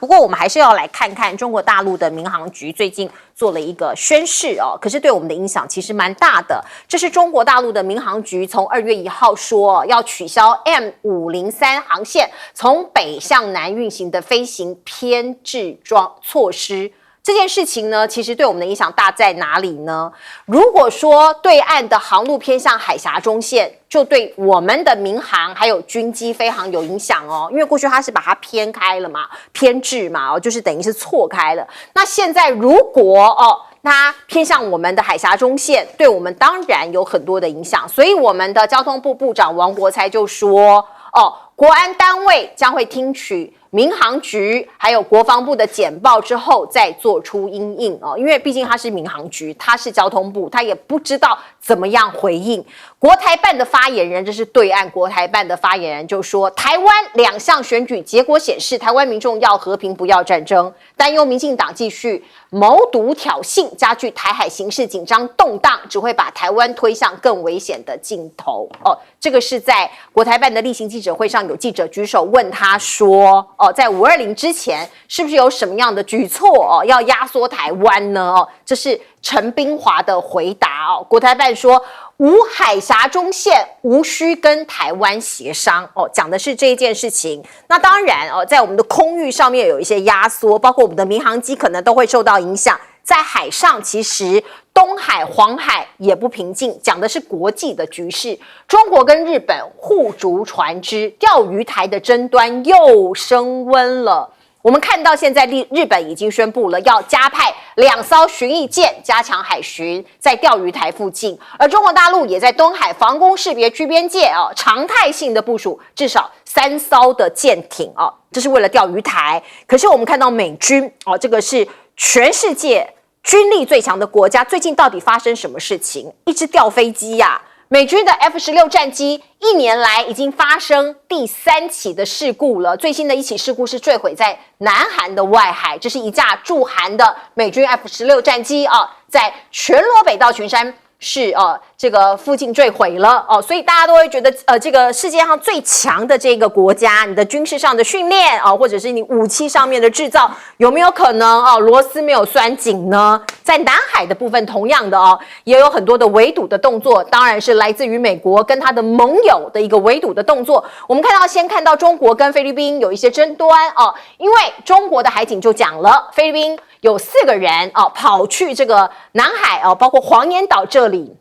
不过我们还是要来看看中国大陆的民航局最近做了一个宣示哦，可是对我们的影响其实蛮大的。这是中国大陆的民航局从2月1号说要取消 M503 航线从北向南运行的飞行偏置措施。这件事情呢，其实对我们的影响大在哪里呢？如果说对岸的航路偏向海峡中线，就对我们的民航还有军机飞航有影响哦，因为过去它是把它偏开了嘛，偏置嘛，就是等于是错开了。那现在如果它偏向我们的海峡中线，对我们当然有很多的影响，所以我们的交通部部长王国材就说，国安单位将会听取民航局还有国防部的简报之后再做出因应哦，因为毕竟他是民航局，他是交通部，他也不知道怎么样回应。国台办的发言人，这是对岸国台办的发言人就说，台湾2项选举结果显示，台湾民众要和平不要战争，担忧民进党继续谋独挑衅，加剧台海形势紧张动荡，只会把台湾推向更危险的尽头哦。这个是在国台办的例行记者会上，有记者举手问他说，在520之前是不是有什么样的举措要压缩台湾呢？这是陈彬华的回答国台办说，无海峡中线，无需跟台湾协商讲的是这一件事情。那当然在我们的空域上面有一些压缩，包括我们的民航机可能都会受到影响。在海上，其实东海、黄海也不平静，讲的是国际的局势。中国跟日本互逐船只，钓鱼台的争端又升温了。我们看到现在日本已经宣布了要加派2艘巡弋舰加强海巡在钓鱼台附近，而中国大陆也在东海防空识别区边界常态性的部署至少3艘的舰艇这是为了钓鱼台。可是我们看到美军这个是全世界军力最强的国家，最近到底发生什么事情？一直掉飞机呀！美军的 F-16战机1年来已经发生第3起的事故了，最新的一起事故是坠毁在南韩的外海，这是一架驻韩的美军 F-16战机在全罗北道群山是这个附近坠毁了所以大家都会觉得这个世界上最强的这个国家，你的军事上的训练或者是你武器上面的制造，有没有可能螺丝没有拴紧呢？在南海的部分，同样的也有很多的围堵的动作，当然是来自于美国跟他的盟友的一个围堵的动作。我们先看到中国跟菲律宾有一些争端因为中国的海警就讲了，菲律宾有4个人跑去这个南海包括黄岩岛这里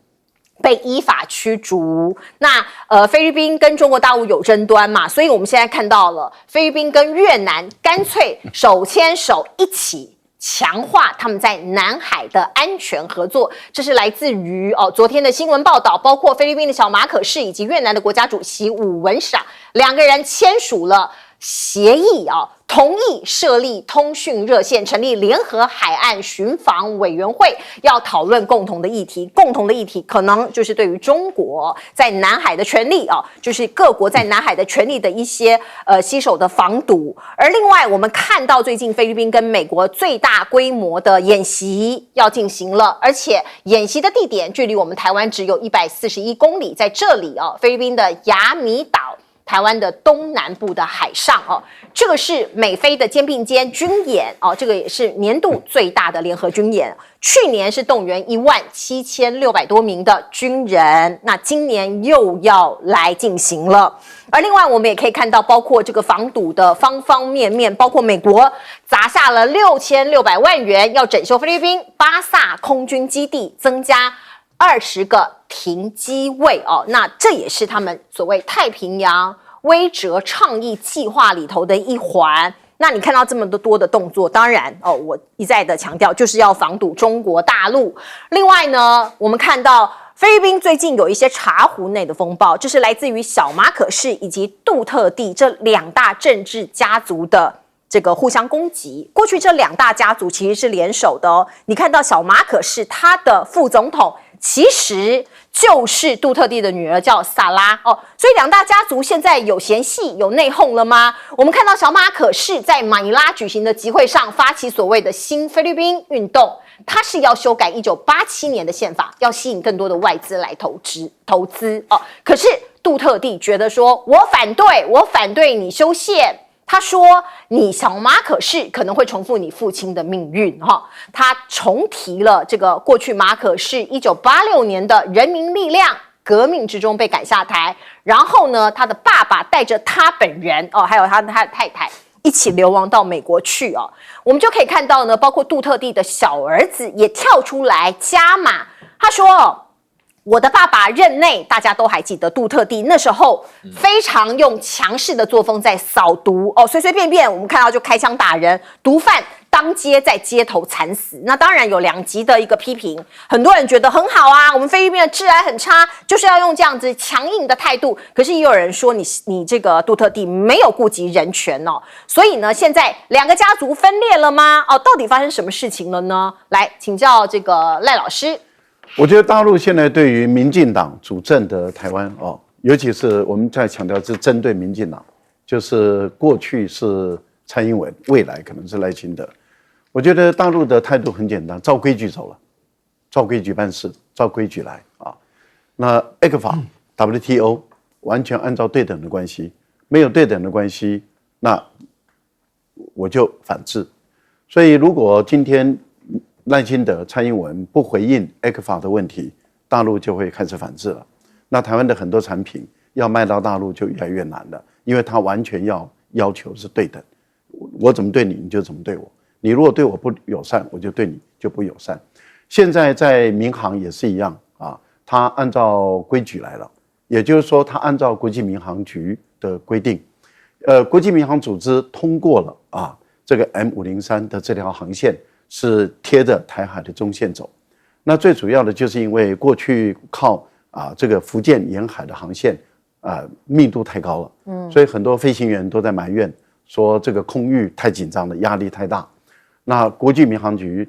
被依法驱逐。那菲律宾跟中国大陆有争端嘛，所以我们现在看到了菲律宾跟越南干脆手牵手一起强化他们在南海的安全合作。这是来自于昨天的新闻报道，包括菲律宾的小马可仕以及越南的国家主席武文赏2个人签署了协议同意设立通讯热线，成立联合海岸巡防委员会，要讨论共同的议题。共同的议题可能就是对于中国在南海的权利就是各国在南海的权利的一些携手的防堵。而另外，我们看到最近菲律宾跟美国最大规模的演习要进行了，而且演习的地点距离我们台湾只有141公里，在这里菲律宾的雅米岛。台湾的东南部的海上这个是美菲的肩并肩军演这个也是年度最大的联合军演。去年是动员17600多名的军人，那今年又要来进行了。而另外我们也可以看到，包括这个防堵的方方面面，包括美国砸下了6600万元要整修菲律宾巴萨空军基地，增加20个停机位那这也是他们所谓太平洋威慑倡议计划里头的一环。那你看到这么多的动作，当然我一再的强调，就是要防堵中国大陆。另外呢，我们看到菲律宾最近有一些茶壶内的风暴，这是来自于小马可仕以及杜特地这2大政治家族的这个互相攻击。过去这2大家族其实是联手的你看到小马可仕他的副总统其实就是杜特地的女儿叫萨拉所以2大家族现在有嫌隙有内讧了吗？我们看到小马可仕在马尼拉举行的集会上发起所谓的新菲律宾运动，他是要修改1987年的宪法，要吸引更多的外资来投资可是杜特地觉得说我反对你修宪，他说：“你小马可仕可能会重复你父亲的命运。”哈，他重提了这个过去马可仕1986年的人民力量革命之中被赶下台，然后呢，他的爸爸带着他本人还有他的太太一起流亡到美国去哦。我们就可以看到呢，包括杜特地的小儿子也跳出来加码，他说我的爸爸任内，大家都还记得杜特地那时候非常用强势的作风在扫毒随随便便我们看到就开枪打人，毒贩当街在街头惨死。那当然有两极的一个批评，很多人觉得很好啊，我们菲律宾的治安很差，就是要用这样子强硬的态度。可是也有人说你这个杜特地没有顾及人权所以呢，现在两个家族分裂了吗？到底发生什么事情了呢？来请教这个赖老师。我觉得大陆现在对于民进党主政的台湾尤其是我们在强调是针对民进党，就是过去是蔡英文，未来可能是赖清德。我觉得大陆的态度很简单，照规矩走了，照规矩办事，照规矩来那 ECFA、WTO 完全按照对等的关系，没有对等的关系，那我就反制。所以如果今天赖清德、蔡英文不回应 ECFA 的问题，大陆就会开始反制了。那台湾的很多产品要卖到大陆就越来越难了，因为它完全要求是对等，我怎么对你，你就怎么对我。你如果对我不友善，我就对你就不友善。现在在民航也是一样它按照规矩来了，也就是说，它按照国际民航局的规定，国际民航组织通过了这个 M503的这条航线。是贴着台海的中线走，那最主要的就是因为过去靠这个福建沿海的航线密度太高了，所以很多飞行员都在埋怨说这个空域太紧张了，压力太大。那国际民航局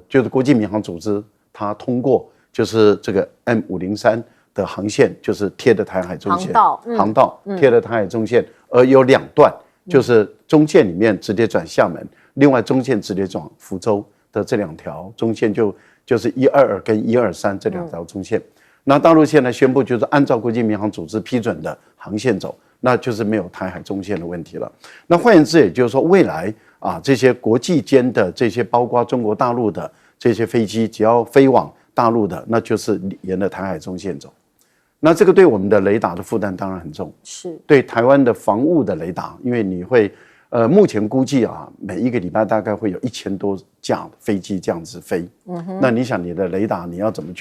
就是国际民航组织，它通过就是这个 M503的航线就是贴着台海中线航道贴着台海中线，而有2段，就是中线里面直接转厦门。另外中线直接转福州的这2条中线就是122跟123这2条中线。那大陆现在宣布就是按照国际民航组织批准的航线走，那就是没有台海中线的问题了。那换言之，也就是说未来这些国际间的这些包括中国大陆的这些飞机，只要飞往大陆的，那就是沿着台海中线走。那这个对我们的雷达的负担当然很重，是对台湾的防务的雷达，因为你会目前估计每一个礼拜大概会有1000多架飞机这样子飞。那你想你的雷达你要怎么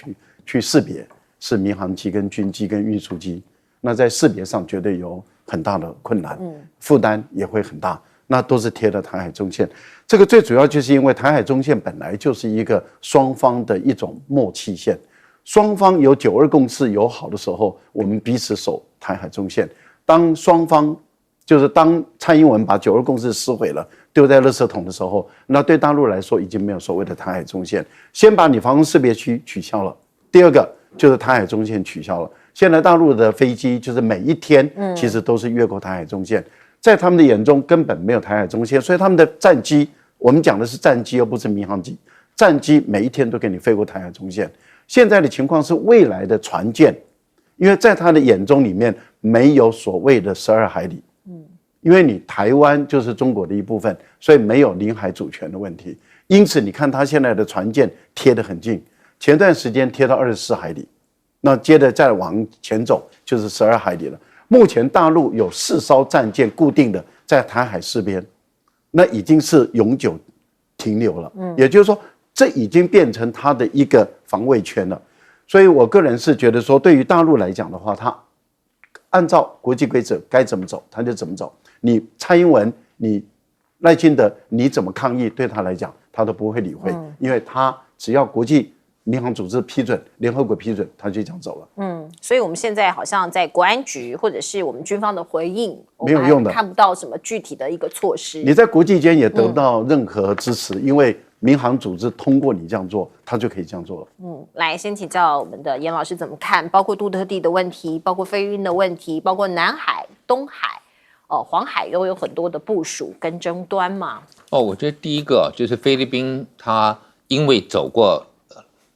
去识别是民航机跟军机跟运输机？那在识别上绝对有很大的困难，负担也会很大。那都是贴了台海中线，这个最主要就是因为台海中线本来就是一个双方的一种默契线，双方有9·2共识友好的时候，我们彼此守台海中线。当双方就是当蔡英文把9·2共识撕毁了，丢在垃圾桶的时候，那对大陆来说已经没有所谓的台海中线。先把你防空识别区取消了，第二个就是台海中线取消了。现在大陆的飞机就是每一天其实都是越过台海中线，在他们的眼中根本没有台海中线，所以他们的战机，我们讲的是战机而不是民航机，战机每一天都给你飞过台海中线。现在的情况是未来的船舰，因为在他的眼中里面没有所谓的12海里，因为你台湾就是中国的一部分，所以没有领海主权的问题。因此你看他现在的船舰贴得很近，前段时间贴到24海里，那接着再往前走就是12海里了。目前大陆有4艘战舰固定的在台海四边，那已经是永久停留了，也就是说这已经变成它的一个防卫圈了。所以我个人是觉得说，对于大陆来讲的话，它按照国际规则该怎么走它就怎么走。你蔡英文你赖清德你怎么抗议，对他来讲他都不会理会，因为他只要国际民航组织批准，联合国批准，他就这样走了。所以我们现在好像在国安局或者是我们军方的回应，没有用的，看不到什么具体的一个措施。你在国际间也得不到任何支持，因为民航组织通过你这样做，他就可以这样做了。来先请教我们的严老师怎么看，包括杜特地的问题，包括菲律宾的问题，包括南海、东海。黄海都有很多的部署跟争端嘛。我觉得第一个就是菲律宾，它因为走过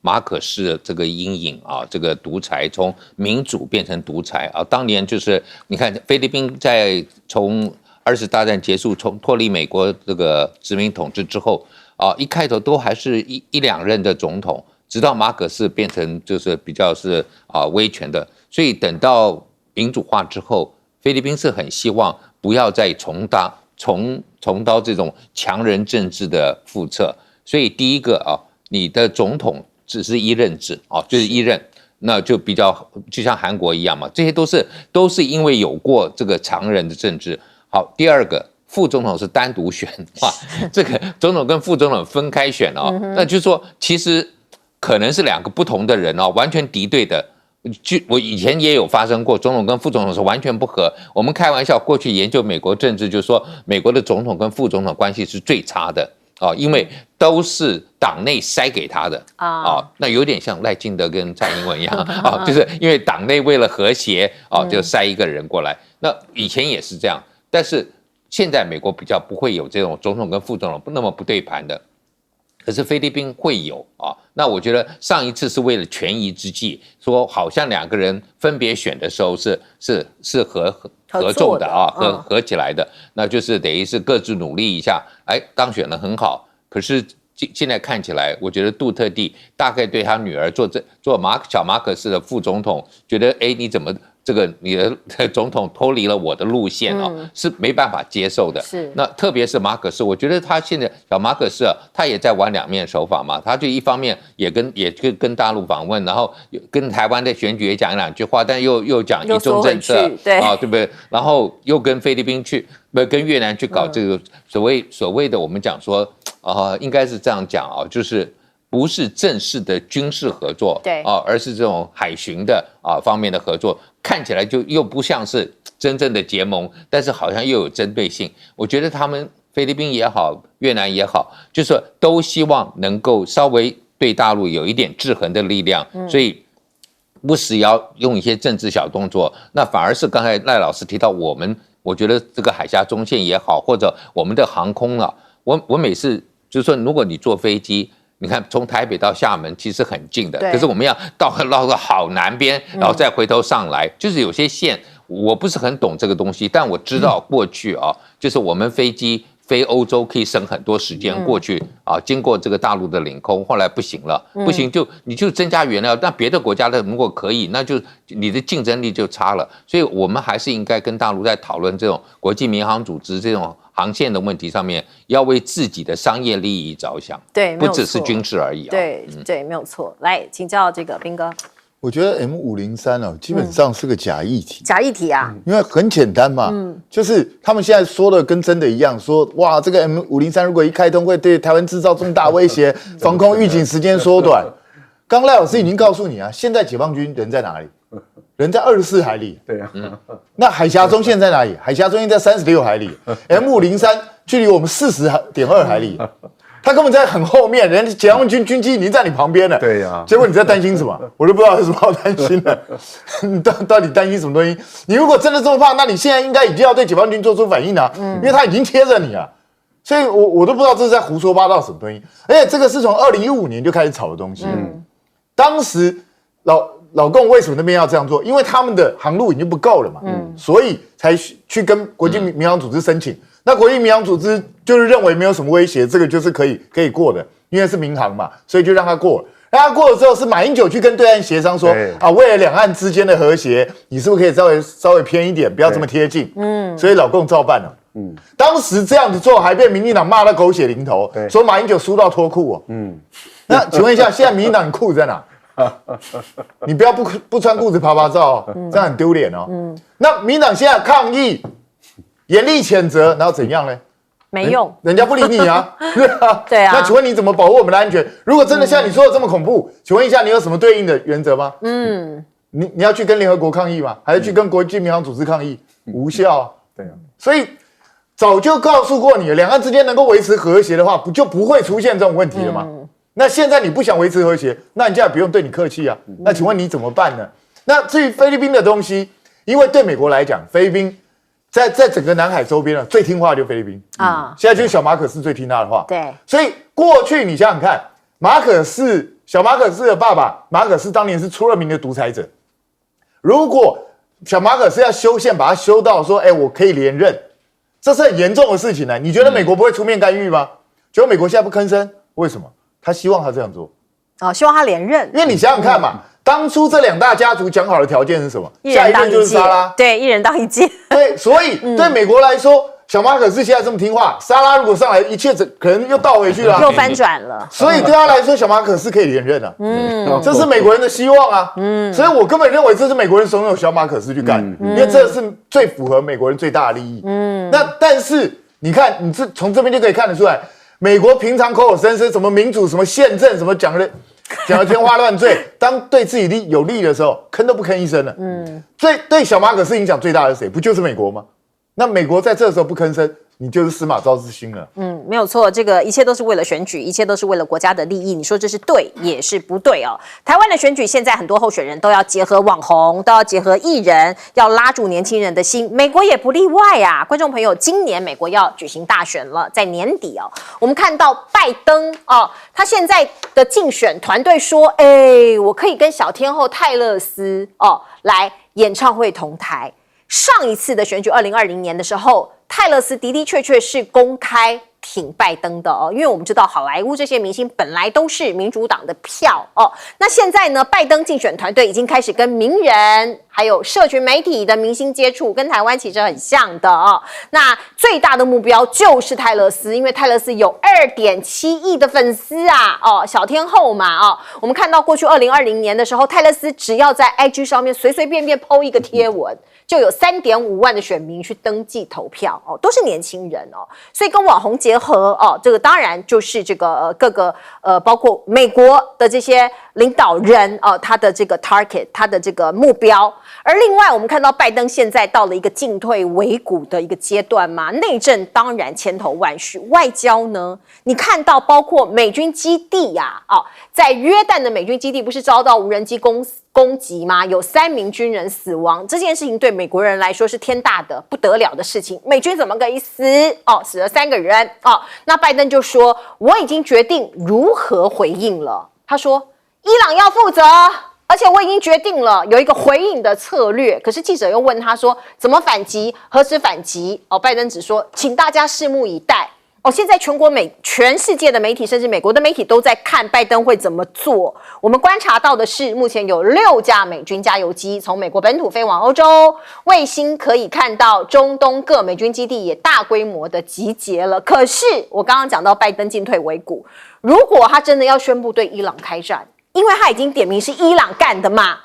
马可仕这个阴影这个独裁从民主变成独裁当年就是你看菲律宾在从次大战结束，从脱离美国这个殖民统治之后一开头都还是一两任的总统，直到马可斯变成就是比较是威权的，所以等到民主化之后，菲律宾是很希望不要再重蹈这种强人政治的覆辙，所以第一个你的总统只是一任制就是一任。那就比较就像韩国一样嘛，这些都是因为有过这个常人的政治。好，第二个副总统是单独选这个总统跟副总统分开选那就是说其实可能是两个不同的人完全敌对的。我以前也有发生过，总统跟副总统是完全不合。我们开玩笑，过去研究美国政治，就是说美国的总统跟副总统关系是最差的。因为都是党内塞给他的那有点像赖清德跟蔡英文一样就是因为党内为了和谐就塞一个人过来。那以前也是这样，但是现在美国比较不会有这种总统跟副总统那么不对盘的，可是菲律宾会有那我觉得上一次是为了权宜之计，说好像两个人分别选的时候是合众的合起来的，那就是等于是各自努力一下，当选得很好。可是现在看起来，我觉得杜特地大概对他女儿做小马可斯的副总统，觉得你怎么你的总统脱离了我的路线是没办法接受的。是，那特别是马可斯，我觉得他现在小马可斯他也在玩两面手法嘛，他就一方面也跟大陆访问，然后跟台湾的选举也讲两句话，但又讲一中政策，对不对？然后又跟菲律宾跟越南去搞这个所谓的我们讲说应该是这样讲就是不是正式的军事合作，对而是这种海巡的方面的合作，看起来就又不像是真正的结盟，但是好像又有针对性。我觉得他们菲律宾也好，越南也好，就是都希望能够稍微对大陆有一点制衡的力量，所以不时要用一些政治小动作。那反而是刚才赖老师提到我觉得这个海峡中线也好，或者我们的航空我每次就是说，如果你坐飞机，你看从台北到厦门其实很近的，可是我们要绕到好南边，然后再回头上来，就是有些线我不是很懂这个东西，但我知道过去就是我们飞机飞欧洲可以省很多时间过去经过这个大陆的领空，后来不行了，不行你就增加原料，那别的国家的如果可以，那就你的竞争力就差了。所以我们还是应该跟大陆在讨论这种国际民航组织这种航线的问题上面，要为自己的商业利益着想，对，不只是军事而已对，没有错。来，请教这个彬哥。我觉得 M503基本上是个假议题，假议题因为很简单嘛，就是他们现在说的跟真的一样，说哇，这个 M503如果一开通会对台湾制造重大威胁，防空预警时间缩短。刚赖老师已经告诉你现在解放军人在哪里？人在24海里。对啊，那海峡中线在哪里？海峡中线在36海里，M503距离我们40.2海里。他根本在很后面，人家解放军军机已经在你旁边了。对呀，结果你在担心什么？我都不知道有什么好担心的。你到底担心什么东西？你如果真的这么怕，那你现在应该已经要对解放军做出反应了，因为他已经贴着你了。所以我都不知道这是在胡说八道什么东西。而且这个是从2015年就开始炒的东西。当时老共为什么那边要这样做？因为他们的航路已经不够了嘛，所以才去跟国际民航组织申请。那国际民航组织就是认为没有什么威胁，这个就是可以过的，因为是民航嘛，所以就让他过。让他过了之后，是马英九去跟对岸协商说为了两岸之间的和谐，你是不是可以稍微偏一点，不要这么贴近？所以老共照办了。当时这样子做，还被民进党骂到狗血淋头，说马英九输到脱裤那请问一下，现在民进党你裤子在哪？你不要不穿裤子爬照这样很丢脸那民进党现在抗议，严厉谴责，然后怎样呢？没用，人家不理你对啊。那请问你怎么保护我们的安全？如果真的像你说的这么恐怖，请问一下，你有什么对应的原则吗？你要去跟联合国抗议吗？还是去跟国际民航组织抗议？无效对啊。所以早就告诉过你了，两岸之间能够维持和谐的话，就不会出现这种问题了嘛。那现在你不想维持和谐，那人家也不用对你客气那请问你怎么办呢？那至于菲律宾的东西，因为对美国来讲，菲律宾在整个南海周边最听话的就是菲律宾现在就是小马可斯最听他的话。对，所以过去你想想看，小马可斯的爸爸马可斯当年是出了名的独裁者。如果小马可斯要修宪，把他修到说，我可以连任，这是很严重的事情呢。你觉得美国不会出面干预吗？结果美国现在不吭声，为什么？他希望他这样做。希望他连任。因为你想想看嘛，当初这2大家族讲好的条件是什么？一人当一届，下一任就是沙拉，对，一人当一届。对，所以对美国来说，小马可仕现在这么听话，沙拉如果上来，一切可能又倒回去了，又翻转了。所以对他来说，小马可仕可以连任啊。这是美国人的希望啊。所以我根本认为这是美国人怂恿小马可仕去干，因为这是最符合美国人最大的利益。那但是你看，你从这边就可以看得出来，美国平常口口声声什么民主、什么宪政、什么讲的天花乱坠，当对自己有利的时候，吭都不吭一声了。对小马可仕影响最大的是谁？不就是美国吗？那美国在这时候不吭声，你就是司马昭之心了。没有错，这个一切都是为了选举，一切都是为了国家的利益。你说这是对，也是不对哦。台湾的选举现在很多候选人都要结合网红，都要结合艺人，要拉住年轻人的心。美国也不例外啊。观众朋友，今年美国要举行大选了，在年底哦，我们看到拜登哦，他现在的竞选团队说，我可以跟小天后泰勒斯来演唱会同台。上一次的选举2020年的时候，泰勒斯的确是公开挺拜登的因为我们知道好莱坞这些明星本来都是民主党的票那现在呢，拜登竞选团队已经开始跟名人还有社群媒体的明星接触，跟台湾其实很像的那最大的目标就是泰勒斯，因为泰勒斯有2.7亿的粉丝啊小天后嘛我们看到过去2020年的时候，泰勒斯只要在 IG 上面随随便便 po 一个贴文，就有3.5万的选民去登记投票都是年轻人所以跟网红结合这个当然就是这个各个包括美国的这些领导人他的这个 target， 他的这个目标。而另外我们看到拜登现在到了一个进退维谷的一个阶段嘛，内政当然千头万绪，外交呢，你看到包括美军基地在约旦的美军基地不是遭到无人机攻击吗？有3名军人死亡，这件事情对美国人来说是天大的不得了的事情。美军怎么可以死死了3个人那拜登就说我已经决定如何回应了。他说伊朗要负责，而且我已经决定了有一个回应的策略。可是记者又问他说怎么反击，何时反击拜登只说请大家拭目以待现在全世界的媒体，甚至美国的媒体都在看拜登会怎么做。我们观察到的是，目前有6架美军加油机从美国本土飞往欧洲，卫星可以看到中东各美军基地也大规模的集结了。可是我刚刚讲到拜登进退维谷，如果他真的要宣布对伊朗开战，因为他已经点名是伊朗干的嘛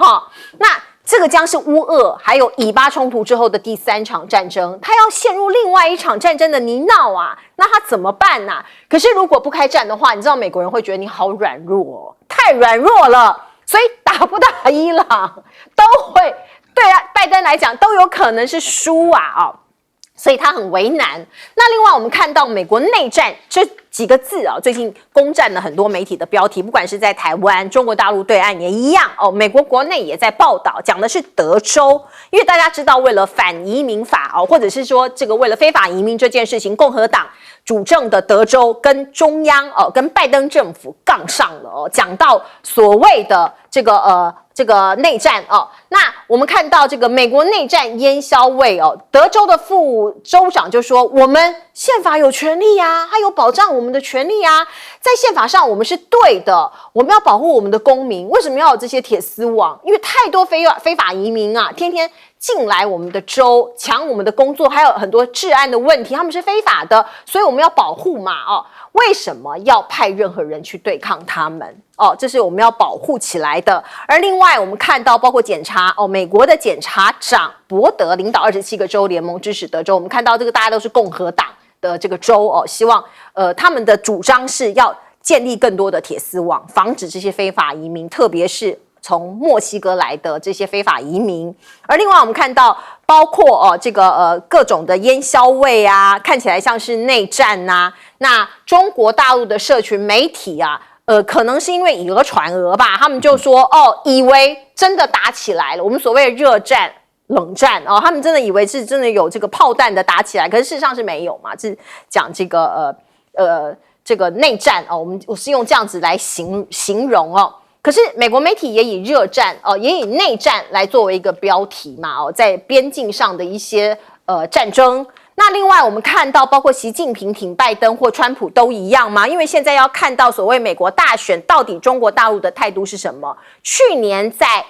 那这个将是乌俄还有以巴冲突之后的第3场战争，他要陷入另外一场战争的泥淖那他怎么办可是如果不开战的话，你知道美国人会觉得你好软弱太软弱了，所以打不打伊朗都会对拜登来讲都有可能是输所以他很为难。那另外我们看到美国内战这几个字最近攻占了很多媒体的标题，不管是在台湾、中国大陆对岸也一样美国国内也在报道，讲的是德州，因为大家知道为了反移民法或者是说这个为了非法移民这件事情，共和党主政的德州跟中央跟拜登政府杠上了讲到所谓的这个内战那我们看到这个美国内战烟硝味德州的副州长就说我们宪法有权利它有保障我们的权利在宪法上我们是对的，我们要保护我们的公民。为什么要有这些铁丝网？因为太多非法移民天天进来我们的州，抢我们的工作，还有很多治安的问题，他们是非法的，所以我们要保护嘛为什么要派任何人去对抗他们这是我们要保护起来的。而另外我们看到包括美国的检察长伯德领导27个州联盟支持德州，我们看到这个大家都是共和党的这个州希望他们的主张是要建立更多的铁丝网，防止这些非法移民，特别是从墨西哥来的这些非法移民。而另外我们看到包括各种的烟硝味看起来像是内战那中国大陆的社群媒体可能是因为以讹传讹吧，他们就说以为真的打起来了，我们所谓的热战冷战他们真的以为是真的有这个炮弹的打起来，可是事实上是没有嘛，是讲这个内战我是用这样子来形容可是美国媒体也以热战也以内战来作为一个标题嘛在边境上的一些战争。那另外我们看到，包括习近平挺拜登或川普都一样吗？因为现在要看到所谓美国大选，到底中国大陆的态度是什么？去年在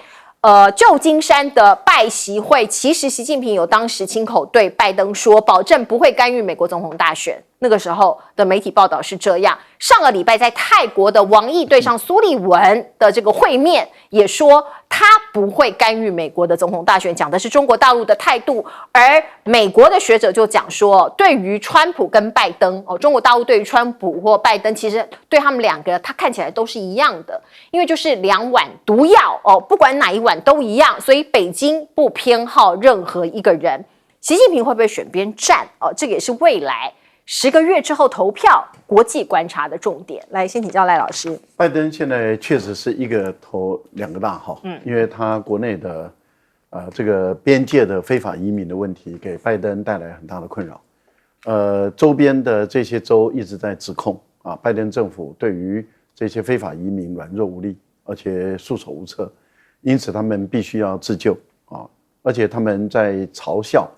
旧金山的拜习会，其实习近平有当时亲口对拜登说，保证不会干预美国总统大选。那个时候的媒体报道是这样。上个礼拜在泰国的王毅对上苏利文的这个会面，也说他不会干预美国的总统大选，讲的是中国大陆的态度。而美国的学者就讲说，对于川普跟拜登，中国大陆对于川普或拜登，其实对他们两个，他看起来都是一样的，因为就是2碗毒药不管哪一碗都一样，所以北京不偏好任何一个人。习近平会不会选边站？这个也是未来10个月之后投票国际观察的重点。来，先请教赖老师。拜登现在确实是一个头2个大哈，因为他国内的这个边界的非法移民的问题给拜登带来很大的困扰。周边的这些州一直在指控拜登政府对于这些非法移民软弱无力，而且束手无策，因此他们必须要自救而且他们在嘲笑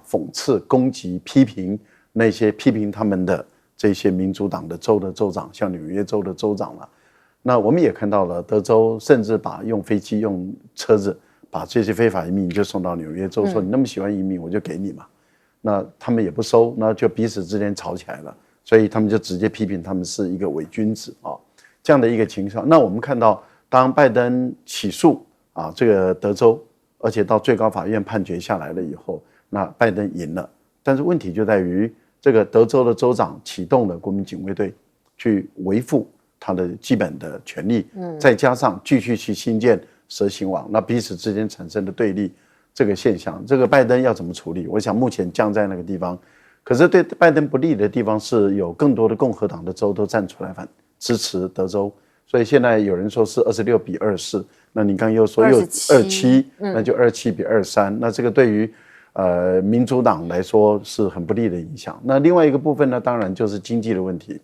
讽刺、攻击、批评那些批评他们的这些民主党的州的州长，像纽约州的州长了。那我们也看到了，德州甚至用飞机、用车子把这些非法移民就送到纽约州，说你那么喜欢移民，我就给你嘛。那他们也不收，那就彼此之间吵起来了，所以他们就直接批评他们是一个伪君子这样的一个情况。那我们看到，当拜登起诉这个德州，而且到最高法院判决下来了以后，那拜登赢了。但是问题就在于，这个德州的州长启动了国民警卫队，去维护他的基本的权利，再加上继续去新建蛇形网，那彼此之间产生的对立这个现象，这个拜登要怎么处理？我想目前僵在那个地方。可是对拜登不利的地方是有更多的共和党的州都站出来支持德州，所以现在有人说是26比24，那你刚又说又27，那就27比23，那这个对于民主党来说是很不利的影响。那另外一个部分呢，当然就是经济的问题，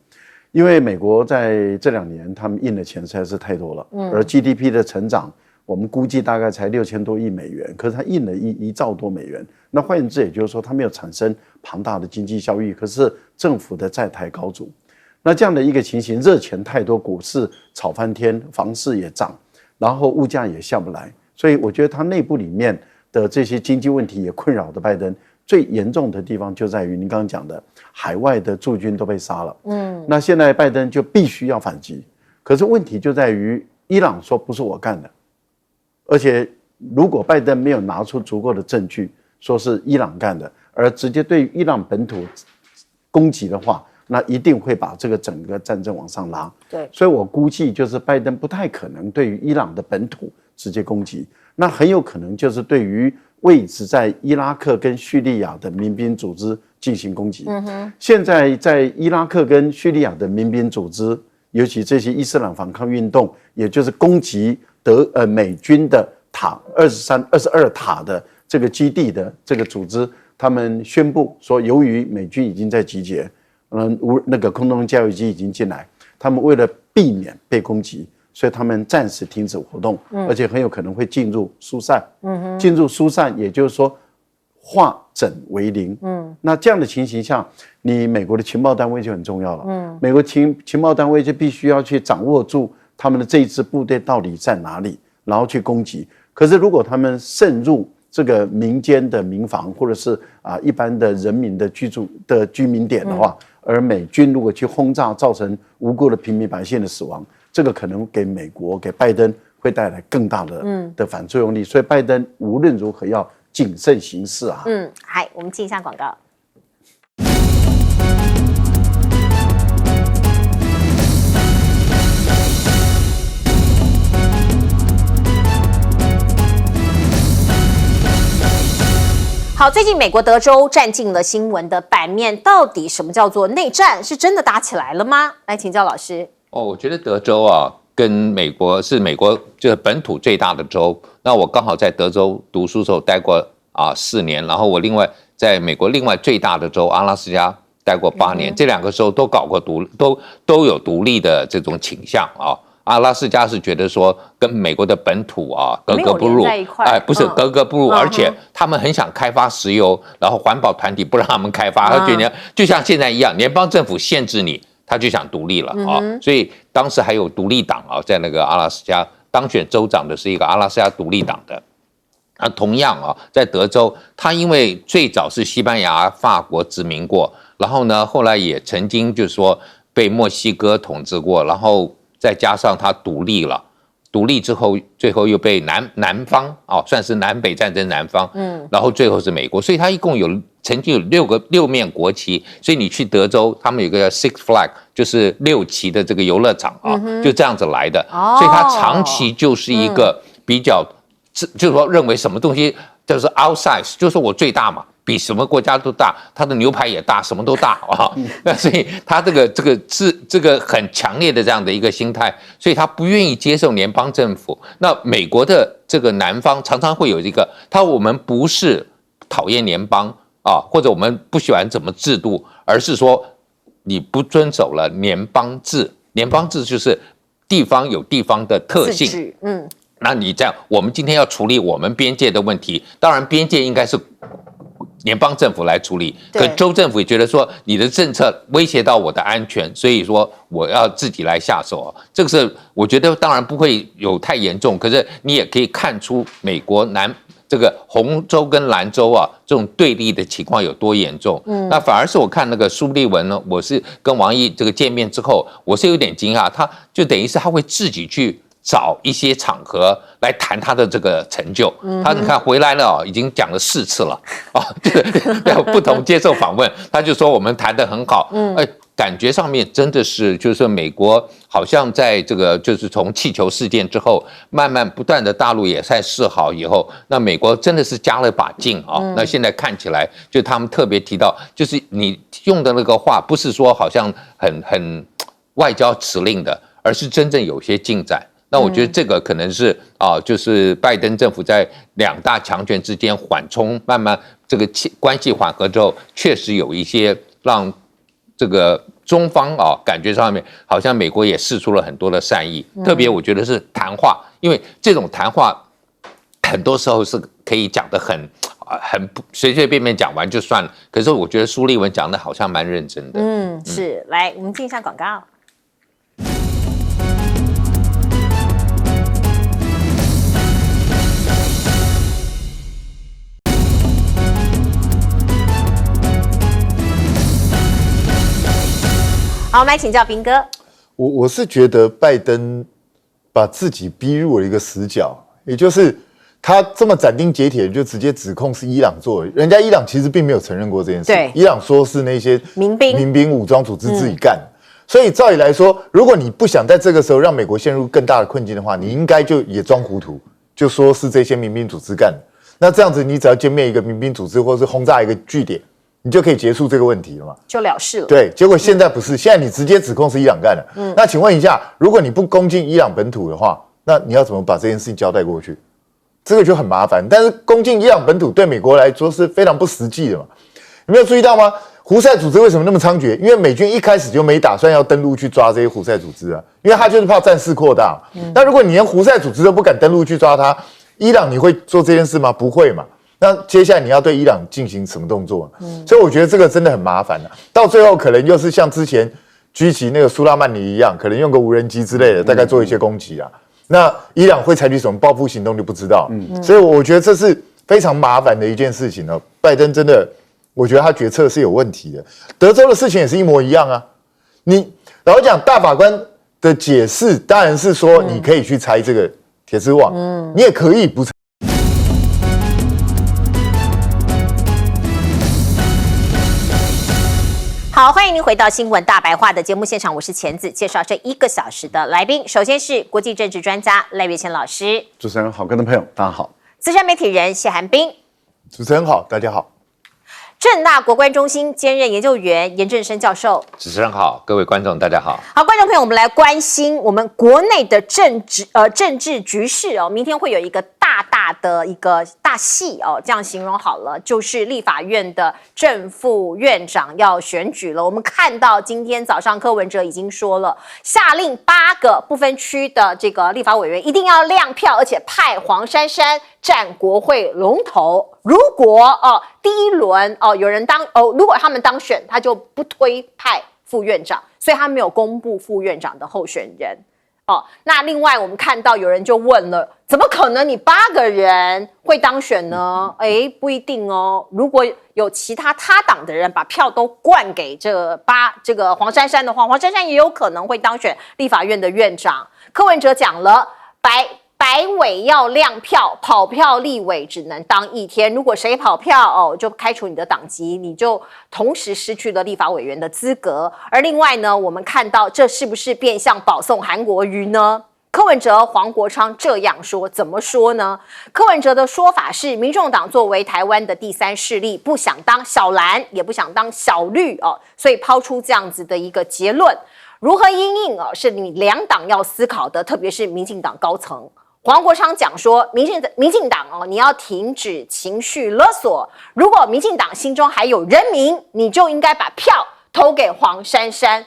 因为美国在这2年他们印的钱实在是太多了，而 GDP 的成长我们估计大概才6000多亿美元，可是它印了1兆多美元。那换言之，也就是说它没有产生庞大的经济效益，可是政府的债台高筑。那这样的一个情形，热钱太多，股市炒翻天，房市也涨，然后物价也下不来，所以我觉得它内部里面的这些经济问题也困扰的拜登。最严重的地方就在于您刚刚讲的，海外的驻军都被杀了，那现在拜登就必须要反击。可是问题就在于，伊朗说不是我干的，而且如果拜登没有拿出足够的证据，说是伊朗干的，而直接对伊朗本土攻击的话，那一定会把这个整个战争往上拉。对，所以我估计就是拜登不太可能对于伊朗的本土直接攻击，那很有可能就是对于位置在伊拉克跟叙利亚的民兵组织进行攻击。现在在伊拉克跟叙利亚的民兵组织，尤其这些伊斯兰反抗运动，也就是攻击美军的塔23、22塔的这个基地的这个组织，他们宣布说，由于美军已经在集结，那个空中加油机已经进来，他们为了避免被攻击，所以他们暂时停止活动，而且很有可能会进入疏散。进入疏散，也就是说化整为零。那这样的情形下，你美国的情报单位就很重要了。美国情报单位就必须要去掌握住他们的这一支部队到底在哪里，然后去攻击。可是如果他们渗入这个民间的民房，或者是一般的人民的居民点的话，而美军如果去轰炸，造成无辜的平民百姓的死亡，这个可能给美国给拜登会带来更大的反作用力。所以拜登无论如何要谨慎行事啊。嗨，我们进一下广告。好，最近美国德州占尽了新闻的版面，到底什么叫做内战？是真的打起来了吗？来请教老师。我觉得德州跟美国是美国就是本土最大的州。那我刚好在德州读书的时候待过4年，然后我另外在美国另外最大的州阿拉斯加待过8年，这2个州都搞过都有独立的这种倾向阿拉斯加是觉得说跟美国的本土格格不入，不是格格不入，而且他们很想开发石油，然后环保团体不让他们开发，他觉得就像现在一样，联邦政府限制你，他就想独立了所以当时还有独立党在那个阿拉斯加当选州长的是一个阿拉斯加独立党的。同样在德州，他因为最早是西班牙、法国殖民过，然后呢，后来也曾经就是说被墨西哥统治过，然后再加上他独立了，独立之后，最后又被南方算是南北战争南方，然后最后是美国，所以他一共曾经有六面国旗，所以你去德州，他们有个 Six Flag， 就是6旗的这个游乐场就这样子来的，所以他长期就是一个比较。就是说，认为什么东西就是 outsize， 就是我最大嘛，比什么国家都大，他的牛排也大，什么都大那所以他这个很强烈的这样的一个心态，所以他不愿意接受联邦政府。那美国的这个南方常常会有一个，我们不是讨厌联邦或者我们不喜欢怎么制度，而是说你不遵守了联邦制。联邦制就是地方有地方的特性，那你这样，我们今天要处理我们边界的问题，当然边界应该是联邦政府来处理，可州政府也觉得说你的政策威胁到我的安全，所以说我要自己来下手这个是我觉得当然不会有太严重，可是你也可以看出美国这个红州跟蓝州这种对立的情况有多严重。那反而是我看那个苏立文呢，我是跟王毅这个见面之后，我是有点惊讶，他就等于是他会自己去找一些场合来谈他的这个成就。他你看回来了已经讲了4次了就是不同接受访问，他就说我们谈得很好。感觉上面真的是就是说美国好像在这个就是从气球事件之后，慢慢不断的大陆也在示好以后，那美国真的是加了把劲那现在看起来，就他们特别提到，就是你用的那个话，不是说好像很外交辞令的，而是真正有些进展。那我觉得这个可能是就是拜登政府在2大强权之间缓冲，慢慢这个关系缓和之后，确实有一些让这个中方感觉上面好像美国也释出了很多的善意，特别我觉得是谈话，因为这种谈话很多时候是可以讲得很随随便便讲完就算了，可是我觉得苏立文讲的好像蛮认真的。是，来我们进一下广告。好，我们来请教彬哥。我是觉得拜登把自己逼入了一个死角，也就是他这么斩钉截铁就直接指控是伊朗做的，人家伊朗其实并没有承认过这件事。伊朗说是那些民兵武装组织自己干。所以照理来说，如果你不想在这个时候让美国陷入更大的困境的话，你应该就也装糊涂，就说是这些民兵组织干的。那这样子，你只要歼灭一个民兵组织，或是轰炸一个据点，你就可以结束这个问题了嘛，就了事了。对，结果现在不是，现在你直接指控是伊朗干的。那请问一下，如果你不攻进伊朗本土的话，那你要怎么把这件事情交代过去？这个就很麻烦。但是攻进伊朗本土对美国来说是非常不实际的嘛。有没有注意到吗？胡塞组织为什么那么猖獗？因为美军一开始就没打算要登陆去抓这些胡塞组织啊，因为他就是怕战事扩大。那如果你连胡塞组织都不敢登陆去抓他，伊朗你会做这件事吗？不会嘛。那接下来你要对伊朗进行什么动作？所以我觉得这个真的很麻烦到最后可能又是像之前狙击那个苏拉曼尼一样，可能用个无人机之类的，大概做一些攻击啊。那伊朗会采取什么报复行动就不知道。所以我觉得这是非常麻烦的一件事情呢。拜登真的，我觉得他决策是有问题的。德州的事情也是一模一样啊。你老实讲，大法官的解释当然是说你可以去拆这个铁丝网，你也可以不拆。好，欢迎您回到新闻大白话的节目现场，我是钱子，介绍这1个小时的来宾。首先是国际政治专家赖岳谦老师，主持人好，观众朋友大家好。资深媒体人谢寒冰，主持人好，大家好。政大国关中心兼任研究员严正声教授，主持人好，各位观众大家好。好，观众朋友，我们来关心我们国内的政治局势哦。明天会有一个大大的一个大戏哦，这样形容好了，就是立法院的正副院长要选举了。我们看到今天早上柯文哲已经说了，下令8个不分区的这个立法委员一定要亮票，而且派黄珊珊占国会龙头。如果第一轮有人如果他们当选，他就不推派副院长，所以他没有公布副院长的候选人。那另外我们看到有人就问了，怎么可能你8个人会当选呢？不一定哦。如果有其他党的人把票都灌给这个黄珊珊的话，黄珊珊也有可能会当选立法院的院长。柯文哲讲了，白委要亮票，跑票立委只能当1天。如果谁跑票就开除你的党籍，你就同时失去了立法委员的资格。而另外呢，我们看到这是不是变相保送韩国瑜呢？柯文哲、黄国昌这样说，怎么说呢？柯文哲的说法是，民众党作为台湾的第3势力，不想当小蓝，也不想当小绿所以抛出这样子的一个结论。如何因应是你2党要思考的，特别是民进党高层。黄国昌讲说，民进党你要停止情绪勒索。如果民进党心中还有人民，你就应该把票投给黄珊珊。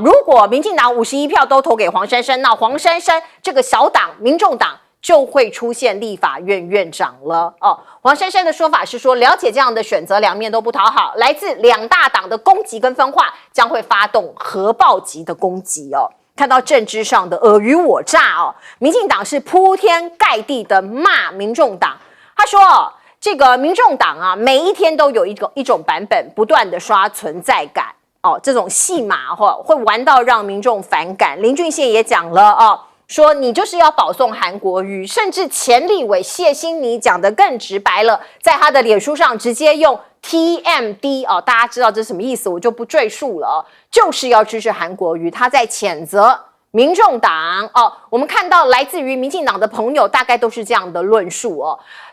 如果民进党51票都投给黄珊珊，那黄珊珊这个小党民众党就会出现立法院院长了。黄珊珊的说法是说，了解这样的选择两面都不讨好，来自2大党的攻击跟分化将会发动核爆级的攻击看到政治上的尔虞我诈民进党是铺天盖地的骂民众党。他说这个民众党每一天都有一种版本不断的刷存在感这种戏码会玩到让民众反感。林俊宪也讲了说你就是要保送韩国瑜，甚至前立委谢欣妮讲得更直白了，在他的脸书上直接用 TMD 大家知道这是什么意思，我就不赘述了就是要支持韩国瑜。他在谴责民众党我们看到来自于民进党的朋友大概都是这样的论述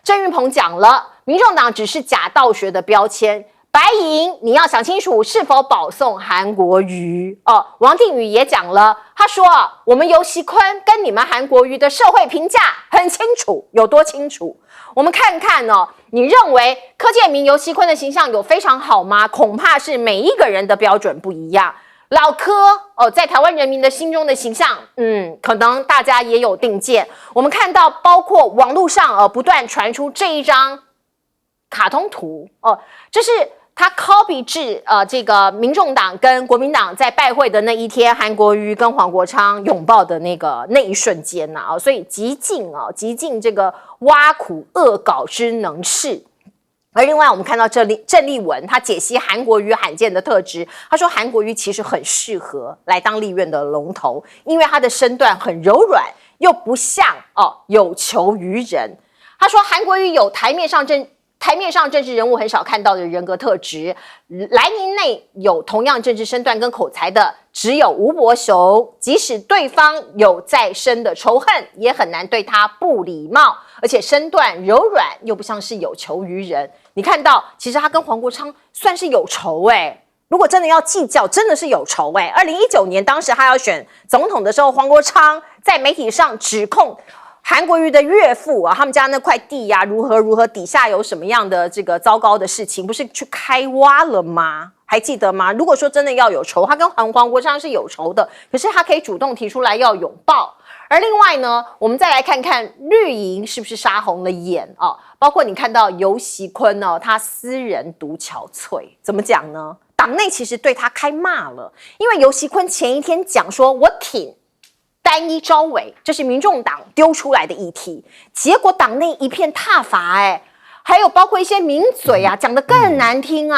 郑运鹏讲了，民众党只是假道学的标签，白银你要想清楚是否保送韩国瑜王定宇也讲了，他说我们游锡堃跟你们韩国瑜的社会评价很清楚，有多清楚？我们看看你认为柯建铭、游锡堃的形象有非常好吗？恐怕是每一个人的标准不一样。老柯在台湾人民的心中的形象可能大家也有定见。我们看到包括网络上不断传出这一张卡通图这是他 copy 至这个民众党跟国民党在拜会的那一天，韩国瑜跟黄国昌拥抱的那一瞬间所以极尽这个挖苦恶搞之能事。而另外我们看到郑丽文他解析韩国瑜罕见的特质，他说韩国瑜其实很适合来当立院的龙头，因为他的身段很柔软，又不像有求于人。他说韩国瑜有台面上政治人物很少看到的人格特质，蓝营内有同样政治身段跟口才的只有吴伯雄，即使对方有再深的仇恨，也很难对他不礼貌，而且身段柔软，又不像是有求于人。你看到其实他跟黄国昌算是有仇如果真的要计较，真的是有仇2019年当时他要选总统的时候，黄国昌在媒体上指控韩国瑜的岳父他们家那块地如何底下有什么样的这个糟糕的事情，不是去开挖了吗？还记得吗？如果说真的要有仇，他跟黄国昌是有仇的，可是他可以主动提出来要拥抱。而另外呢，我们再来看看绿营是不是杀红了眼包括你看到游锡堃他私人独憔悴，怎么讲呢？党内其实对他开骂了，因为游锡堃前一天讲说我挺单一招委，这是民众党丢出来的议题，结果党内一片挞伐还有包括一些名嘴讲得更难听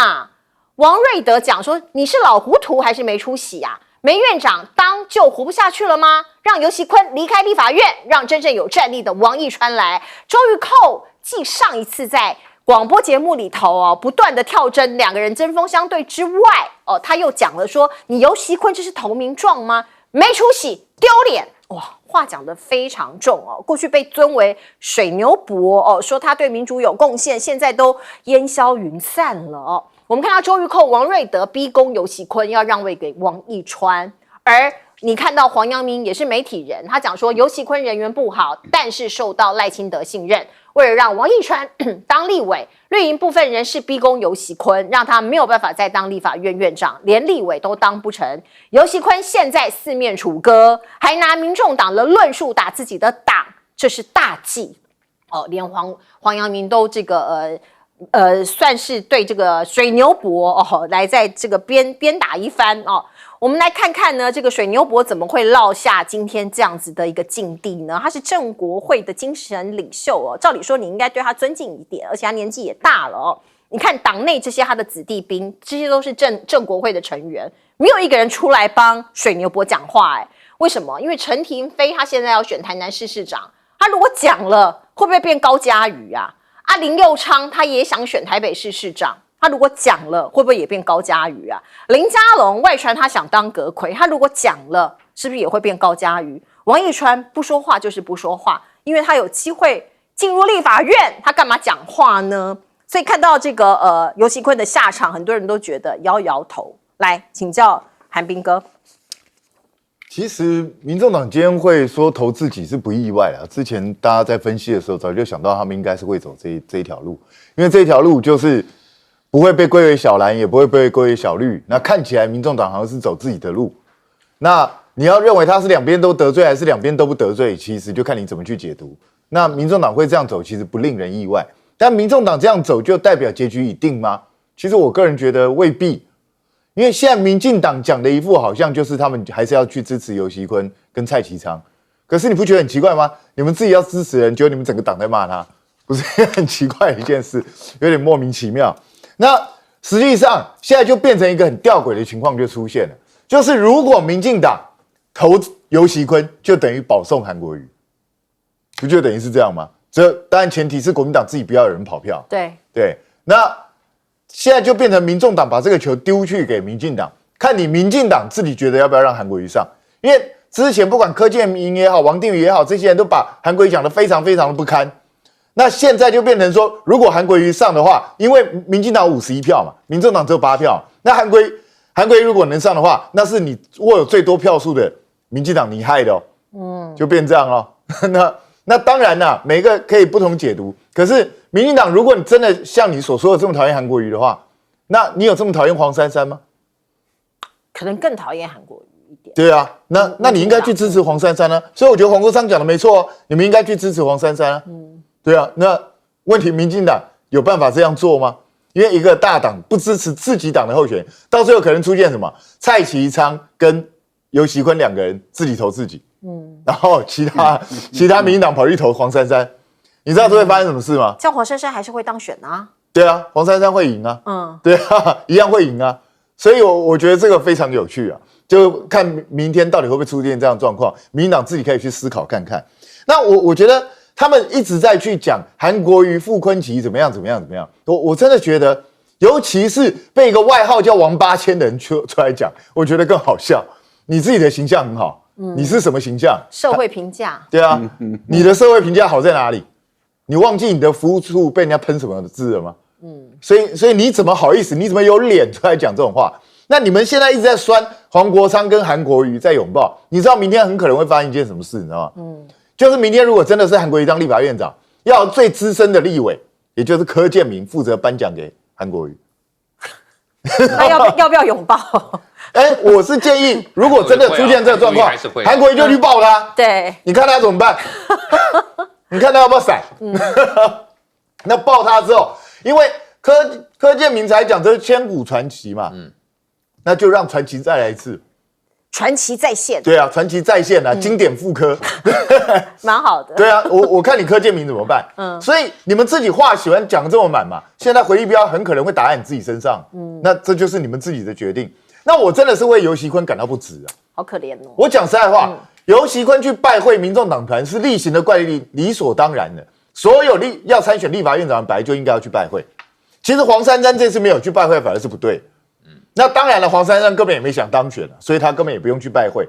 王瑞德讲说你是老糊涂还是没出息没院长当就活不下去了吗？让游锡堃离开立法院，让真正有战力的王义川来。周玉蔻继上一次在广播节目里头不断的跳针，两个人针锋相对之外他又讲了说你游锡堃这是投名状吗？没出息，丢脸！哇，话讲得非常重过去被尊为水牛伯说他对民主有贡献，现在都烟消云散了我们看到周玉蔻、王瑞德逼宫游锡堃要让位给王义川，而你看到黄阳明也是媒体人，他讲说游锡堃人缘不好，但是受到赖清德信任。为了让王义川当立委，绿营部分人士逼宫游锡堃，让他没有办法再当立法院院长，连立委都当不成。游锡堃现在四面楚歌，还拿民众党的论述打自己的党，这是大忌哦。连黄阳明都这个算是对这个水牛伯哦，来在这个鞭打一番哦。我们来看看呢，这个水牛伯怎么会落下今天这样子的一个境地呢？他是正国会的精神领袖哦，照理说你应该对他尊敬一点，而且他年纪也大了哦。你看党内这些他的子弟兵，这些都是正国会的成员，没有一个人出来帮水牛伯讲话哎。为什么？因为陈亭妃他现在要选台南市市长，他如果讲了，会不会变高嘉瑜啊？林右昌他也想选台北市市长。他如果讲了，会不会也变高嘉瑜啊？林佳龙外传他想当阁揆，他如果讲了，是不是也会变高嘉瑜？王义川不说话就是不说话，因为他有机会进入立法院，他干嘛讲话呢？所以看到这个游锡堃的下场，很多人都觉得摇摇头。来请教韩彬哥。其实民众党今天会说投自己是不意外啊。之前大家在分析的时候，早就想到他们应该是会走这一条路，因为这条路就是不会被归为小蓝，也不会被归为小绿。那看起来民众党好像是走自己的路。那你要认为他是两边都得罪，还是两边都不得罪，其实就看你怎么去解读。那民众党会这样走，其实不令人意外。但民众党这样走，就代表结局已定吗？其实我个人觉得未必。因为现在民进党讲的一副好像就是他们还是要去支持游锡堃跟蔡其昌，可是你不觉得很奇怪吗？你们自己要支持人，结果你们整个党在骂他，不是很奇怪的一件事，有点莫名其妙。那实际上现在就变成一个很吊诡的情况就出现了，就是如果民进党投游锡堃，就等于保送韩国瑜，不就等于是这样吗？这当然前提是国民党自己不要有人跑票。对，那现在就变成民众党把这个球丢去给民进党，看你民进党自己觉得要不要让韩国瑜上。因为之前不管柯建铭也好，王定宇也好，这些人都把韩国瑜讲得非常非常的不堪。那现在就变成说，如果韩国瑜上的话，因为民进党51票嘛，民众党只有8票，那韩国瑜如果能上的话，那是你握有最多票数的民进党你害的哦，就变这样哦。那当然啦，每个可以不同解读。可是民进党，如果你真的像你所说的这么讨厌韩国瑜的话，那你有这么讨厌黄珊珊吗？可能更讨厌韩国瑜一点。对啊，那你应该去支持黄珊珊啊。所以我觉得黄国昌讲的没错哦，你们应该去支持黄珊珊啊。对啊，那问题民进党有办法这样做吗？因为一个大党不支持自己党的候选人，到最后可能出现什么？蔡其昌跟游锡堃两个人自己投自己。然后其他民进党跑去投黄珊珊，你知道这会发生什么事吗？这样黄珊珊还是会当选啊？对啊，黄珊珊会赢啊，对啊，一样会赢啊。所以我觉得这个非常有趣啊，就看明天到底会不会出现这样的状况，民进党自己可以去思考看看。那我觉得他们一直在去讲韩国瑜、傅崐萁怎么样，我真的觉得，尤其是被一个外号叫王8000的人出来讲，我觉得更好笑。你自己的形象很好。你是什么形象？社会评价。对啊，你的社会评价好在哪里？你忘记你的服务处被人家喷什么字了吗？所以你怎么好意思？你怎么有脸出来讲这种话？那你们现在一直在酸黄国昌跟韩国瑜在拥抱，你知道明天很可能会发生一件什么事？你知道吗？就是明天如果真的是韩国瑜当立法院长，要最资深的立委，也就是柯建铭负责颁奖给韩国瑜。那要不要拥抱？我是建议，如果真的出现这个状况，韩国瑜就去抱他。对，你看他怎么办？你看他要不要闪？那抱他之后，因为柯建铭才讲这是千古传奇嘛，那就让传奇再来一次。传奇再现。对啊，传奇再现啊，经典复刻，蛮好的。对啊，我看你柯建铭怎么办？所以你们自己话喜欢讲这么满嘛，现在回力镖很可能会打在你自己身上。那这就是你们自己的决定。那我真的是为游锡堃感到不值啊，好可怜哦。我讲实在话，游锡堃去拜会民众党团是例行的怪力，理所当然的。所有要参选立法院长本来就应该要去拜会。其实黄珊珊这次没有去拜会，反而是不对。那当然了，黄珊珊根本也没想当选了，所以他根本也不用去拜会。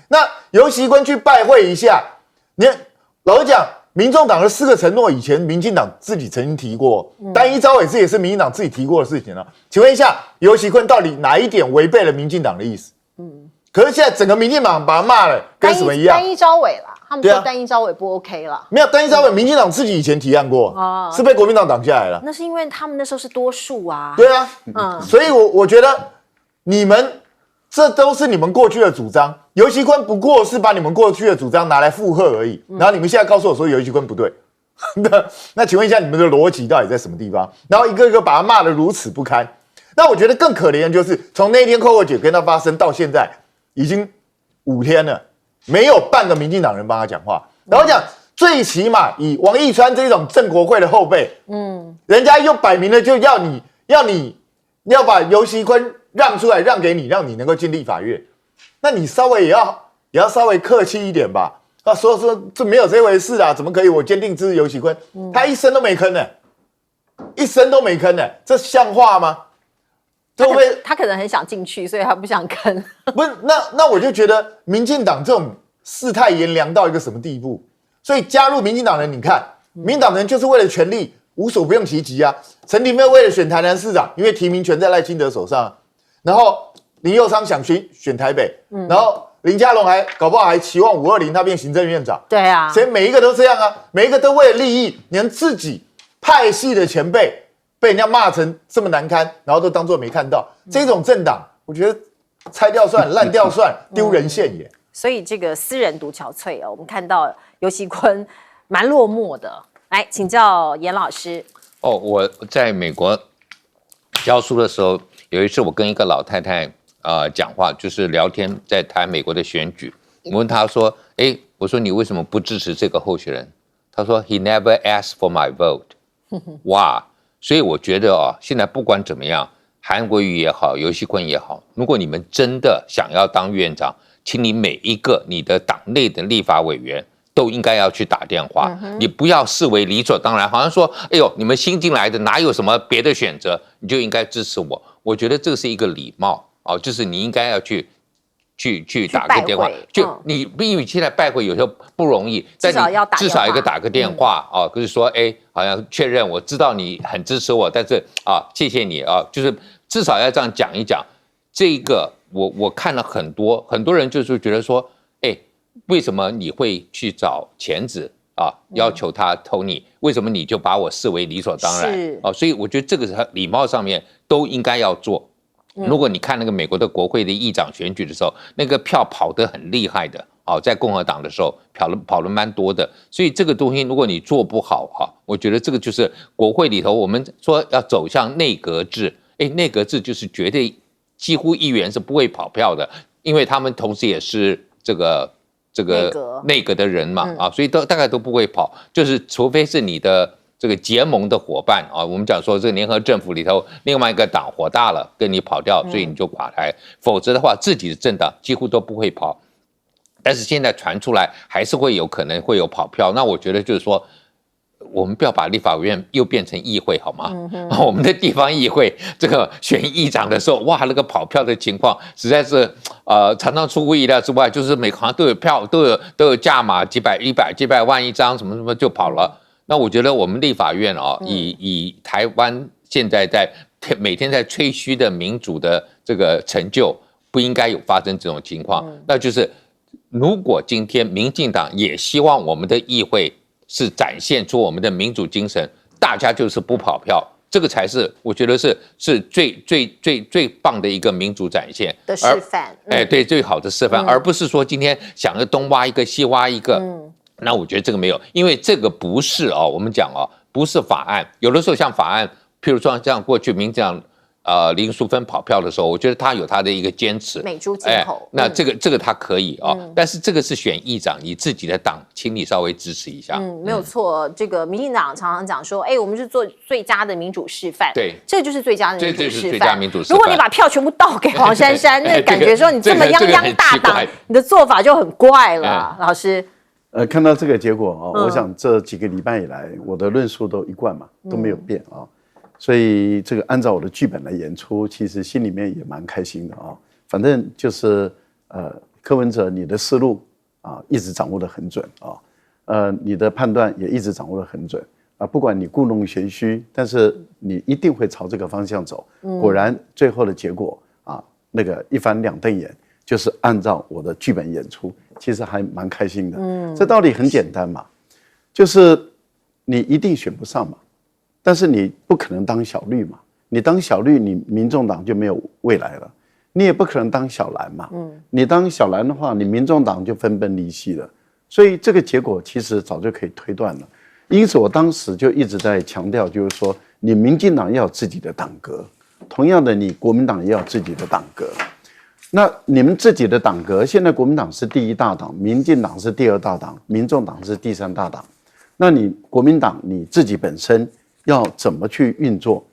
那游锡堃去拜会一下，你老实讲，民众党的4个承诺，以前民进党自己曾经提过，单一招委这也是民进党自己提过的事情了。请问一下，游锡堃到底哪一点违背了民进党的意思？可是现在整个民进党把他骂了，跟什么一样？单一招委啦。他们说单一招委不 OK 了。没有单一招委，民进党自己以前提案过，是被国民党挡下来了。那是因为他们那时候是多数啊。对啊，所以我觉得你们这都是你们过去的主张，游锡堃不过是把你们过去的主张拿来附和而已。然后你们现在告诉我说游锡堃不对，那请问一下你们的逻辑到底在什么地方？然后一个一个把他骂得如此不堪。那我觉得更可怜的就是从那天Coco姐跟他发生到现在已经5天了，没有半个民进党人帮他讲话。然后讲最起码以王义川这种正国会的后辈，人家又摆明了就要你把游锡堃让出来，让给你，让你能够进立法院，那你稍微也要稍微客气一点吧。说这没有这回事啊，怎么可以？我坚定支持游锡堃，他一声都没吭呢，一声都没吭呢，这像话吗？他可能很想进去，所以他不想跟。不是，那我就觉得民进党这种世态炎凉到一个什么地步？所以加入民进党人，你看，民进党人就是为了权力，无所不用其极啊。陈亭妃为了选台南市长，因为提名权在赖清德手上啊。然后林右昌想选台北，然后林佳龙搞不好还期望520他变行政院长。对啊，所以每一个都这样啊，每一个都为了利益，连自己派系的前辈被人家骂成这么难堪，然后都当作没看到。这种政党，我觉得拆掉算，烂掉算，丢人现眼。所以这个私人独憔悴我们看到游锡堃蛮落寞的。来，请教严老师。我在美国教书的时候，有一次我跟一个老太太讲话，就是聊天，在谈美国的选举。我问她说：“我说你为什么不支持这个候选人？”她说 ：“He never asked for my vote。”哇！所以我觉得现在不管怎么样，韩国瑜也好，游锡堃也好，如果你们真的想要当院长，请你每一个你的党内的立法委员都应该要去打电话，你不要视为理所当然，好像说，哎呦，你们新进来的哪有什么别的选择，你就应该支持我。我觉得这是一个礼貌就是你应该要去打个电话，就你因为现在拜会有时候不容易，至少要至少一个打个电话就是说，好像确认我知道你很支持我，但是谢谢你就是至少要这样讲一讲。这个我看了很多人就是觉得说，为什么你会去找钳子要求他投你？为什么你就把我视为理所当然？所以我觉得这个是礼貌上面都应该要做。如果你看那个美国的国会的议长选举的时候，那个票跑得很厉害的在共和党的时候跑了蛮多的，所以这个东西如果你做不好我觉得这个就是国会里头我们说要走向内阁制，内阁制就是绝对几乎议员是不会跑票的，因为他们同时也是这个内阁的人嘛所以大概都不会跑，就是除非是你的这个结盟的伙伴我们讲说这个联合政府里头另外一个党火大了跟你跑掉，所以你就垮台，否则的话自己的政党几乎都不会跑。但是现在传出来还是会有可能会有跑票，那我觉得就是说我们不要把立法委员又变成议会好吗？我们的地方议会这个选议长的时候，哇，那个跑票的情况实在是常常出乎意料之外，就是每行都有票，都有价码，几百万一张，什么什么就跑了。那我觉得我们立法院以台湾现在每天在吹嘘的民主的这个成就，不应该有发生这种情况。那就是如果今天民进党也希望我们的议会是展现出我们的民主精神，大家就是不跑票，这个才是我觉得是最棒的一个民主展现的示范。对，最好的示范，而不是说今天想着东挖一个西挖一个。那我觉得这个没有，因为这个不是我们讲不是法案，有的时候像法案，譬如说像过去民进党林淑芬跑票的时候，我觉得他有他的一个坚持，美猪进口。那这个他可以但是这个是选议长，你自己的党，请你稍微支持一下。没有错。这个民进党常常讲说，我们是做最佳的民主示范。对，这就是最佳的民主示范。如果你把票全部倒给黄珊珊，那感觉说你这么泱泱大党，你的做法就很怪了。老师，看到这个结果我想这几个礼拜以来，我的论述都一贯嘛，都没有变所以这个按照我的剧本来演出，其实心里面也蛮开心的反正就是柯文哲你的思路一直掌握得很准你的判断也一直掌握得很准不管你故弄玄虚，但是你一定会朝这个方向走。果然最后的结果那个一翻两瞪眼，就是按照我的剧本演出，其实还蛮开心的。这道理很简单嘛，就是你一定选不上嘛，但是你不可能当小绿嘛，你当小绿，你民众党就没有未来了。你也不可能当小蓝嘛，你当小蓝的话，你民众党就分崩离析了。所以这个结果其实早就可以推断了。因此我当时就一直在强调，就是说，你民进党要有自己的党格，同样的，你国民党也要有自己的党格。那你们自己的党格，现在国民党是第一大党，民进党是第二大党，民众党是第三大党。那你国民党你自己本身要怎么去运作，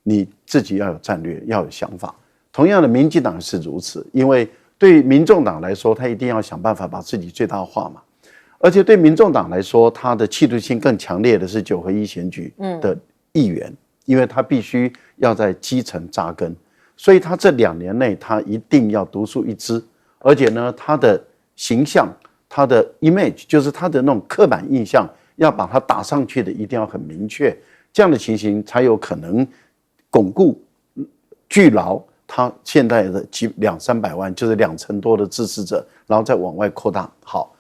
你自己要有战略，要有想法。同样的，民进党是如此，因为对民众党来说，他一定要想办法把自己最大化嘛。而且对民众党来说，他的企图心更强烈的是9合1选举的议员，因为他必须要在基层扎根，所以他这2年内他一定要独树一帜，而且呢，他的形象、他的 image， 就是他的那种刻板印象，要把它打上去的一定要很明确，这样的情形才有可能巩固、聚牢他现在的200-300万，就是2000多的支持者，然后再往外扩大。好，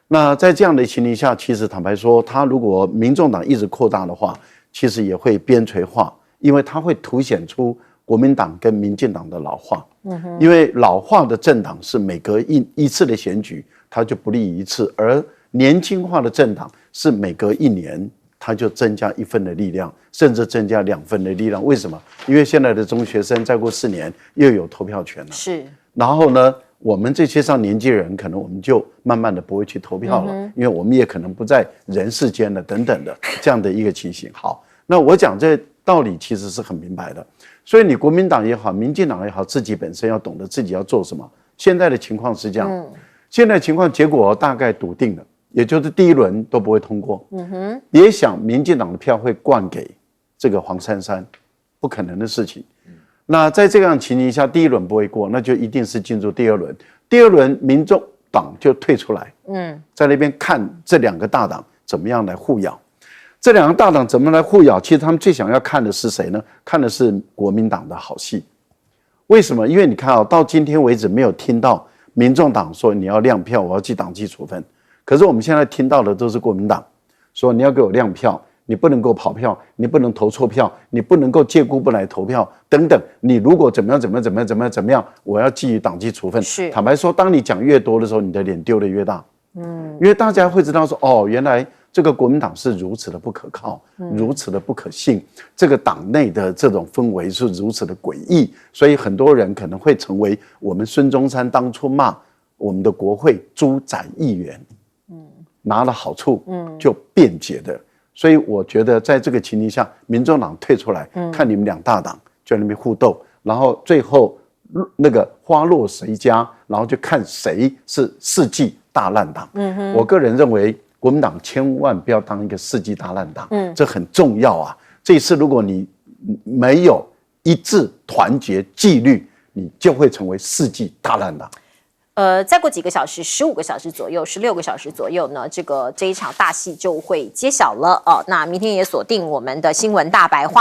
那在这样的情形下，其实坦白说，他如果民众党一直扩大的话，其实也会边陲化，因为它会凸显出国民党跟民进党的老化。因为老化的政党是每隔一次的选举，它就不利于一次，而年轻化的政党是每隔1年。它就增加1分的力量，甚至增加2分的力量。为什么？因为现在的中学生再过4年又有投票权了。是。然后呢，我们这些上年纪人，可能我们就慢慢的不会去投票了，因为我们也可能不在人世间了，等等的这样的一个情形。好，那我讲这道理其实是很明白的。所以你国民党也好，民进党也好，自己本身要懂得自己要做什么。现在的情况是这样，现在情况结果大概笃定了。也就是第1轮都不会通过，别想民进党的票会灌给这个黄珊珊，不可能的事情。那在这样情形下，第1轮不会过，那就一定是进入第2轮。第2轮，民众党就退出来，在那边看这2个大党怎么样来互咬。这2个大党怎么来互咬？其实他们最想要看的是谁呢？看的是国民党的好戏。为什么？因为你看到今天为止没有听到民众党说你要亮票，我要记党纪处分。可是我们现在听到的都是国民党说你要给我亮票，你不能够跑票，你不能投错票，你不能够借故不来投票等等。你如果怎么样，我要记党纪处分。坦白说，当你讲越多的时候，你的脸丢得越大。因为大家会知道说，哦，原来这个国民党是如此的不可靠，如此的不可信，这个党内的这种氛围是如此的诡异，所以很多人可能会成为我们孙中山当初骂我们的国会猪仔议员。拿了好处就辩解的，所以我觉得在这个情形下，民众党退出来，看你们2大党就在那边互斗，然后最后那个花落谁家，然后就看谁是世纪大烂党。我个人认为，国民党千万不要当一个世纪大烂党，这很重要啊。这一次如果你没有一致、团结、纪律，你就会成为世纪大烂党。再过几个小时，15个小时左右，16个小时左右呢，这一场大戏就会揭晓了。那明天也锁定我们的新闻大白话。